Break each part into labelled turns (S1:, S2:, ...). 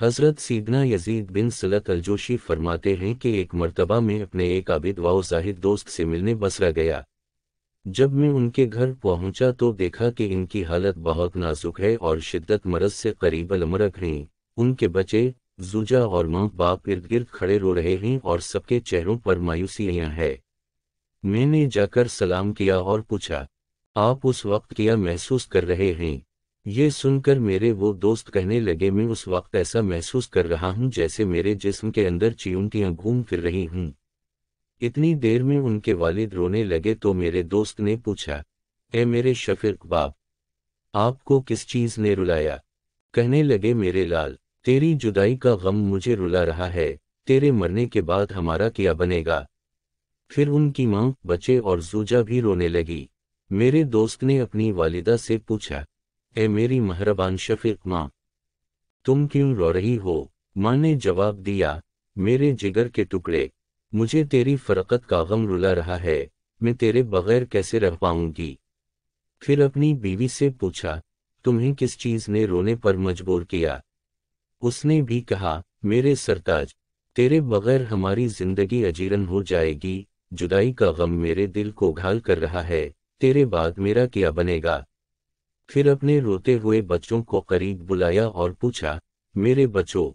S1: حضرت سیدنا یزید بن سلط الجوشی فرماتے ہیں کہ ایک مرتبہ میں اپنے ایک عابد و زاہد دوست سے ملنے بصرہ گیا۔ جب میں ان کے گھر پہنچا تو دیکھا کہ ان کی حالت بہت نازک ہے اور شدت مرض سے قریب المرگ ہیں۔ ان کے بچے، زوجہ اور ماں باپ ارد گرد کھڑے رو رہے ہیں اور سب کے چہروں پر مایوسیاں ہے۔ میں نے جا کر سلام کیا اور پوچھا، آپ اس وقت کیا محسوس کر رہے ہیں؟ یہ سن کر میرے وہ دوست کہنے لگے، میں اس وقت ایسا محسوس کر رہا ہوں جیسے میرے جسم کے اندر چیونٹیاں گھوم پھر رہی ہوں۔ اتنی دیر میں ان کے والد رونے لگے تو میرے دوست نے پوچھا، اے میرے شفیق باپ، آپ کو کس چیز نے رلایا؟ کہنے لگے، میرے لال، تیری جدائی کا غم مجھے رلا رہا ہے، تیرے مرنے کے بعد ہمارا کیا بنے گا؟ پھر ان کی ماں، بچے اور زوجہ بھی رونے لگی۔ میرے دوست نے اپنی والدہ سے پوچھا، اے میری مہربان شفیق ماں، تم کیوں رو رہی ہو؟ ماں نے جواب دیا، میرے جگر کے ٹکڑے، مجھے تیری فرقت کا غم رلا رہا ہے، میں تیرے بغیر کیسے رہ پاؤں گی؟ پھر اپنی بیوی سے پوچھا، تمہیں کس چیز نے رونے پر مجبور کیا؟ اس نے بھی کہا، میرے سرتاج، تیرے بغیر ہماری زندگی اجیرن ہو جائے گی، جدائی کا غم میرے دل کو گھال کر رہا ہے، تیرے بعد میرا کیا بنے گا؟ پھر اپنے روتے ہوئے بچوں کو قریب بلایا اور پوچھا، میرے بچوں،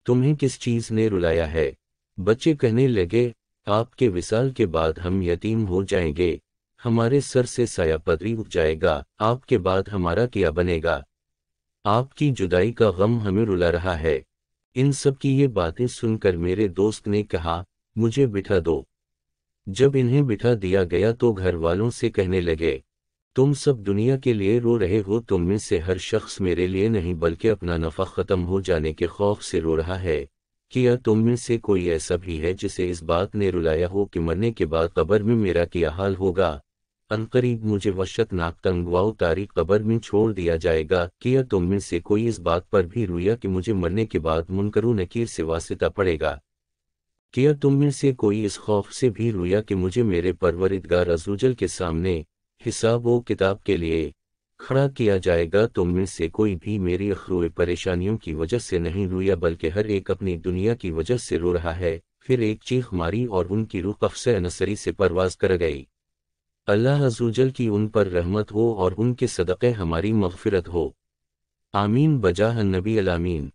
S1: تمہیں کس چیز نے رلایا ہے؟ بچے کہنے لگے، آپ کے وصال کے بعد ہم یتیم ہو جائیں گے، ہمارے سر سے سایہ پدری اٹھ جائے گا، آپ کے بعد ہمارا کیا بنے گا؟ آپ کی جدائی کا غم ہمیں رلا رہا ہے۔ ان سب کی یہ باتیں سن کر میرے دوست نے کہا، مجھے بٹھا دو۔ جب انہیں بٹھا دیا گیا تو گھر والوں سے کہنے لگے، تم سب دنیا کے لیے رو رہے ہو، تم میں سے ہر شخص میرے لیے نہیں بلکہ اپنا نفع ختم ہو جانے کے خوف سے رو رہا ہے۔ کیا تم میں سے کوئی ایسا بھی ہے جسے اس بات نے رلایا ہو کہ مرنے کے بعد قبر میں میرا کیا حال ہوگا؟ عنقریب مجھے وحشت ناک تنگواؤ تاریخ قبر میں چھوڑ دیا جائے گا۔ کیا تم میں سے کوئی اس بات پر بھی رویا کہ مجھے مرنے کے بعد منکر و نکیر سے واسطہ پڑے گا؟ کیا تم میں سے کوئی اس خوف سے بھی رویا کہ مجھے میرے پروردگار عزوجل کے سامنے حساب و کتاب کے لیے کھڑا کیا جائے گا؟ تم میں سے کوئی بھی میری اخروِ پریشانیوں کی وجہ سے نہیں رویا بلکہ ہر ایک اپنی دنیا کی وجہ سے رو رہا ہے۔ پھر ایک چیخ ماری اور ان کی روح قفص نصری سے پرواز کر گئی۔ اللہ عزوجل کی ان پر رحمت ہو اور ان کے صدقے ہماری مغفرت ہو، آمین بجاہ النبی الامین۔